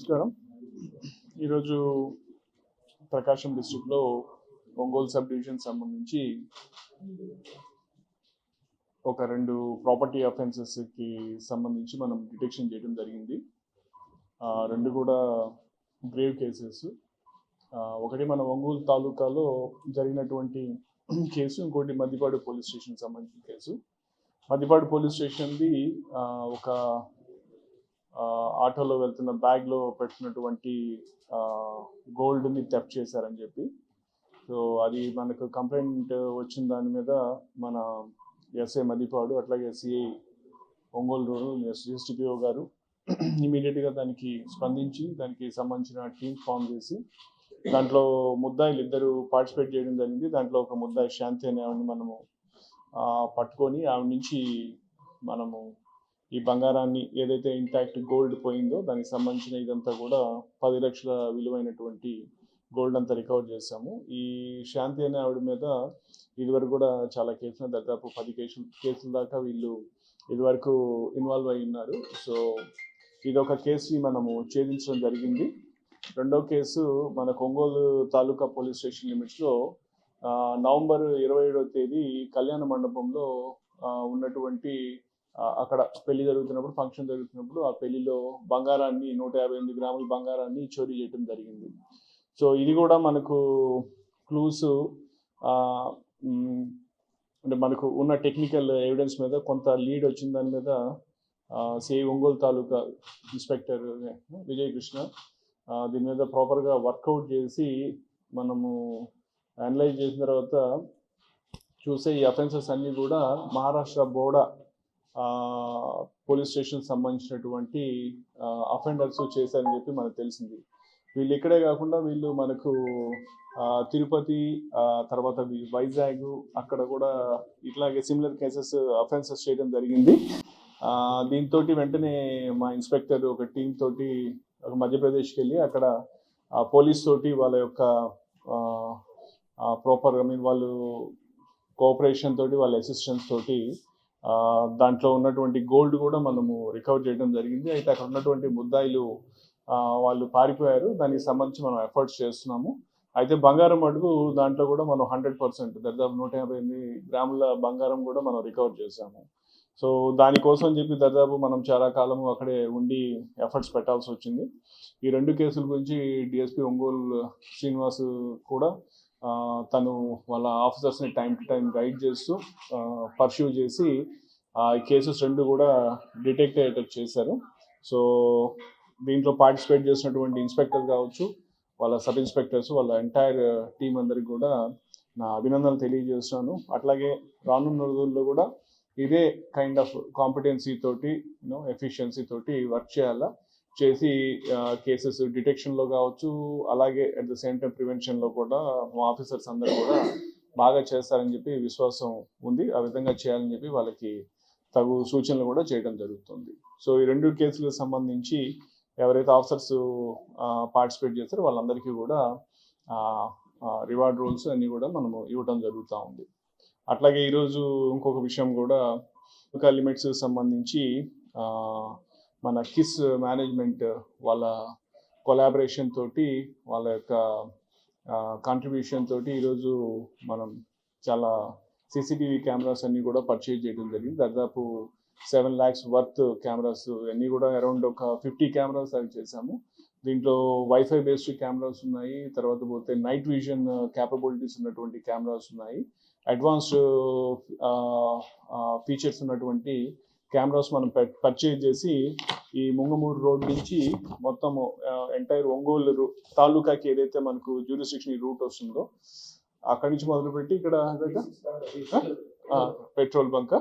నమస్కారం. ఈరోజు ప్రకాశం డిస్ట్రిక్ట్లో ఒంగోలు సబ్ డివిజన్ సంబంధించి ఒక 2 ప్రాపర్టీ అఫెన్సెస్కి సంబంధించి మనం డిటెక్షన్ చేయడం జరిగింది. 2 కూడా గ్రేవ్ కేసెస్. ఒకటి మన ఒంగోలు తాలూకాలో జరిగినటువంటి కేసు, ఇంకోటి మద్దిపాడు పోలీస్ స్టేషన్ సంబంధించిన కేసు. మద్దిపాడు పోలీస్ స్టేషన్ది ఒక ఆటోలో వెళ్తున్న బ్యాగ్లో పెట్టినటువంటి గోల్డ్ని థెఫ్ట్ చేశారని చెప్పి, సో అది మనకు కంప్లైంట్ వచ్చిన దాని మీద మన ఎస్ఐ మద్దిపాడు అట్లాగే సిఐ ఒంగోలు రూరల్ ఎస్డిపిఓ గారు ఇమీడియట్గా దానికి స్పందించి దానికి సంబంధించిన టీమ్ ఫామ్ చేసి దాంట్లో ముద్దాయిలు 2 పార్టిసిపేట్ చేయడం జరిగింది. దాంట్లో ఒక ముద్దాయి శాంతి అనే ఆవిడని మనము పట్టుకొని ఆవిడ నుంచి మనము ఈ బంగారాన్ని ఏదైతే ఇంటాక్ట్ గోల్డ్ పోయిందో దానికి సంబంధించిన ఇదంతా కూడా 10 లక్షల విలువైనటువంటి గోల్డ్ అంతా రికవర్ చేశాము. ఈ శాంతి అనే ఆవిడ మీద ఇదివరకు కూడా చాలా కేసులు, దాదాపు 10 కేసుల దాకా వీళ్ళు ఇదివరకు ఇన్వాల్వ్ అయి ఉన్నారు. సో ఇదొక కేసుని మనము ఛేదించడం జరిగింది. రెండో కేసు మన ఒంగోలు తాలూకా పోలీస్ స్టేషన్ లిమిట్స్లో నవంబర్ 27వ తేదీ కళ్యాణ మండపంలో ఉన్నటువంటి అక్కడ పెళ్లి జరుగుతున్నప్పుడు, ఫంక్షన్ జరుగుతున్నప్పుడు ఆ పెళ్లిలో బంగారాన్ని 158 గ్రాముల బంగారాన్ని చోరీ చేయడం జరిగింది. సో ఇది కూడా మనకు క్లూస్ అంటే మనకు ఉన్న టెక్నికల్ ఎవిడెన్స్ మీద కొంత లీడ్ వచ్చిన దాని మీద సిఐ ఒంగోలు తాలూకా ఇన్స్పెక్టర్ విజయ్ కృష్ణ దీని మీద ప్రాపర్గా వర్కౌట్ చేసి మనము అనలైజ్ చేసిన తర్వాత చూసే ఈ అఫెన్సెస్ అన్నీ కూడా మహారాష్ట్ర బోడా పోలీస్ స్టేషన్ సంబంధించినటువంటి అఫెండర్స్ చేశారని చెప్పి మనకు తెలిసింది. వీళ్ళు ఇక్కడే కాకుండా వీళ్ళు మనకు తిరుపతి, తర్వాత వైజాగ్ అక్కడ కూడా ఇట్లాగే సిమిలర్ కేసెస్ అఫెన్సెస్ చేయడం జరిగింది. దీంతో వెంటనే మా ఇన్స్పెక్టర్ ఒక టీం తోటి ఒక మధ్యప్రదేశ్కి వెళ్ళి అక్కడ పోలీస్ తోటి వాళ్ళ యొక్క ప్రాపర్ వాళ్ళు కోఆపరేషన్ తోటి వాళ్ళ అసిస్టెన్స్ తోటి దాంట్లో ఉన్నటువంటి గోల్డ్ కూడా మనము రికవర్ చేయడం జరిగింది. అయితే అక్కడ ఉన్నటువంటి ముద్దాయిలు వాళ్ళు పారిపోయారు. దానికి సంబంధించి మనం ఎఫర్ట్స్ చేస్తున్నాము. అయితే బంగారం అడుగు దాంట్లో కూడా మనం 100% దాదాపు 158 గ్రాముల బంగారం కూడా మనం రికవర్ చేసాము. సో దానికోసం చెప్పి దాదాపు మనం చాలా కాలము అక్కడే ఉండి ఎఫర్ట్స్ పెట్టాల్సి వచ్చింది. ఈ 2 కేసుల గురించి డిఎస్పీ ఒంగోలు శ్రీనివాస్ కూడా తను వాళ్ళ ఆఫీసర్స్ని టైం టు టైం గైడ్ చేస్తూ పర్స్యూ చేసి ఈ కేసెస్ 2 కూడా డిటెక్ట్ అయ్యేటట్టు చేశారు. సో దీంట్లో పార్టిసిపేట్ చేసినటువంటి ఇన్స్పెక్టర్ కావచ్చు, వాళ్ళ సబ్ ఇన్స్పెక్టర్స్, వాళ్ళ ఎంటైర్ టీం అందరికి కూడా నా అభినందనలు తెలియజేస్తున్నాను. అట్లాగే రానున్న రోజుల్లో కూడా ఇదే కైండ్ ఆఫ్ కాంపిటెన్సీ తోటి ఎఫిషియన్సీ తోటి వర్క్ చేసి కేసెస్ డిటెక్షన్లో కావచ్చు, అలాగే అట్ ద సేమ్ టైం ప్రివెన్షన్లో కూడా మా ఆఫీసర్స్ అందరూ కూడా బాగా చేస్తారని చెప్పి విశ్వాసం ఉంది. ఆ విధంగా చేయాలని చెప్పి వాళ్ళకి తగు సూచనలు కూడా చేయడం జరుగుతుంది. సో ఈ 2 కేసులకు సంబంధించి ఎవరైతే ఆఫీసర్స్ పార్టిసిపేట్ చేస్తారో వాళ్ళందరికీ కూడా రివార్డ్ రూల్స్ అన్నీ కూడా మనము ఇవ్వడం జరుగుతూ ఉంది. అట్లాగే ఈరోజు ఇంకొక విషయం కూడా ఒక లిమిట్స్ సంబంధించి మన కిస్ మేనేజ్మెంట్ వాళ్ళ కొలాబరేషన్ తోటి, వాళ్ళ యొక్క కాంట్రిబ్యూషన్ తోటి ఈరోజు మనం చాలా సీసీటీవీ కెమెరాస్ అన్నీ కూడా పర్చేజ్ చేయడం జరిగింది. దాదాపు 7 lakhs వర్త్ కెమెరాస్ అన్నీ కూడా అరౌండ్ ఒక 50 కెమెరాస్ అవి చేసాము. దీంట్లో వైఫై బేస్డ్ కెమెరాస్ ఉన్నాయి, తర్వాత పోతే నైట్ విజన్ క్యాపబిలిటీస్ ఉన్నటువంటి కెమెరాస్ ఉన్నాయి, అడ్వాన్స్డ్ ఫీచర్స్ ఉన్నటువంటి కెమెరాస్ మనం పర్చేజ్ చేసి ఈ ముంగమూరు రోడ్ నుంచి మొత్తము ఎంటైర్ ఒంగోలు తాలూకాకి ఏదైతే మనకు జ్యూరిస్డిక్షన్ రూట్ వస్తుందో అక్కడి నుంచి మొదలుపెట్టి ఇక్కడ పెట్రోల్ బంక్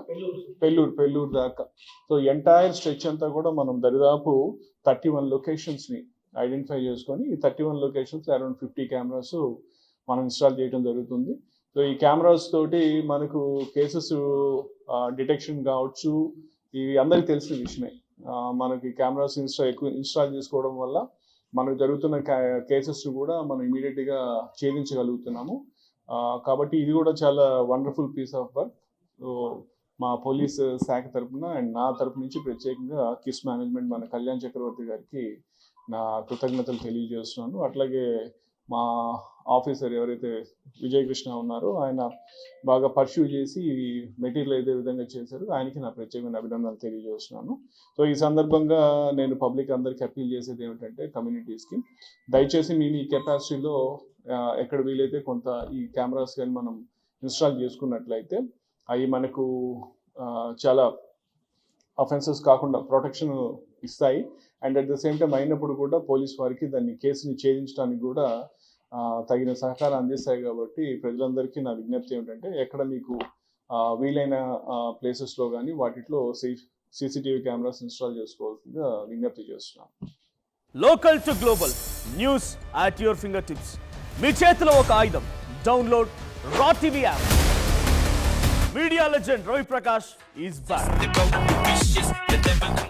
పెళ్ళూరు దాకా, సో ఎంటైర్ స్ట్రెచ్ అంతా కూడా మనం దరిదాపు 31 లొకేషన్స్ని ఐడెంటిఫై చేసుకొని ఈ 31 లొకేషన్స్ అరౌండ్ 50 కెమెరాస్ మనం ఇన్స్టాల్ చేయడం జరుగుతుంది. సో ఈ కెమెరాస్ తోటి మనకు కేసెస్ డిటెక్షన్ కావచ్చు, ఇవి అందరికీ తెలిసిన విషయమే. మనకి కెమెరాస్ ఇన్స్టాల్ చేసుకోవడం వల్ల మనకు జరుగుతున్న కేసెస్ కూడా మనం ఇమీడియట్గా ఛేదించగలుగుతున్నాము. కాబట్టి ఇది కూడా చాలా wonderful piece of work. So మా పోలీస్ శాఖ తరఫున అండ్ నా తరఫు నుంచి ప్రత్యేకంగా కిస్ మేనేజ్మెంట్ మన కళ్యాణ్ చక్రవర్తి గారికి నా కృతజ్ఞతలు తెలియజేస్తున్నాను. అట్లాగే మా ఆఫీసర్ ఎవరైతే విజయ్ కృష్ణ ఉన్నారో ఆయన బాగా పర్స్యూ చేసి మెటీరియల్ ఏదే విధంగా చేశారో ఆయనకి నా ప్రత్యేకమైన అభినందనలు తెలియజేస్తున్నాను. సో ఈ సందర్భంగా నేను పబ్లిక్ అందరికీ అప్పీల్ చేసేది ఏమిటంటే కమ్యూనిటీస్కి దయచేసి మీ కెపాసిటీలో ఎక్కడ వీలైతే కొంత ఈ కెమెరాస్ కానీ మనం ఇన్స్టాల్ చేసుకున్నట్లయితే అవి మనకు చాలా అఫెన్సెస్ కాకుండా ప్రొటెక్షన్ ఇస్తాయి. And at the same time అయినప్పుడు కూడా పోలీస్ వారికి దాన్ని కేసుని ఛేదించడానికి కూడా తగిన సహకారం అందిస్తాయి. కాబట్టి ప్రజలందరికీ నా విజ్ఞప్తి ఏమిటంటే ఎక్కడ మీకు వీలైన ప్లేసెస్లో కానీ వాటిలో సీసీటీవీ కెమెరాస్ ఇన్స్టాల్ చేసుకోవాల్సిందిగా విజ్ఞప్తి చేస్తున్నాను. Local to global news at your finger tips. మీ చేతిలో ఒక ఆయుధం. Download raw TV app. Media legend Ravi Prakash is back.